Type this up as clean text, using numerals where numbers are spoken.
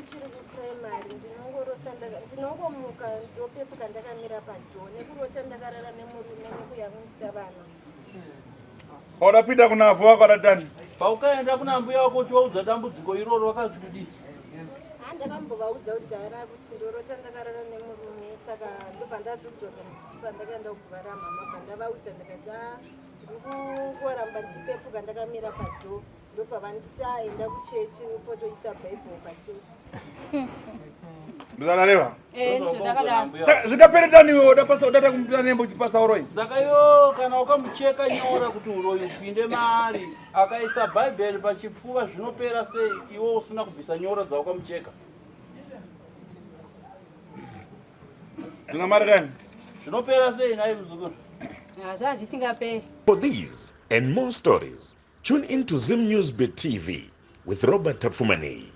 ndichiri kuprimary ndinongomuka ndopepuka ndakamira padhoo nekurota ndakarara nemurume nekuyamwisa vana. Wakapita kuna afu wako atatani? Paukaenda kuna mbuya wako uchivaudza dambudziko iroro wakazvidi? Ndakambovaudza kudhara kuti ndorota ndakarara nemurume saka ndopandazodzoka kuti pandakaenda kugara mama pandavaudza ndikati ndikungoramba ndichipepuka ndakamira padhoo ndopavanditi aenda kuchechi potoisa bhaibheri pachesti. Ndozareva? Ndakadaro. Zvikaperetani iwe udata kumutira nembo uchipasa uroi? Saka iwo kana ukamucheka nyora kuti uroi upinde maari akaisa bhaibheri pachipfuva zvinopera sei iwo usina kubvisa nyora dzaukamucheka? Zvinomarirani? Zvinopera sei naye muzukuru? Zvazvisingaperi. For these and more stories, tune into Zim News Bit TV with Robert Tafumani.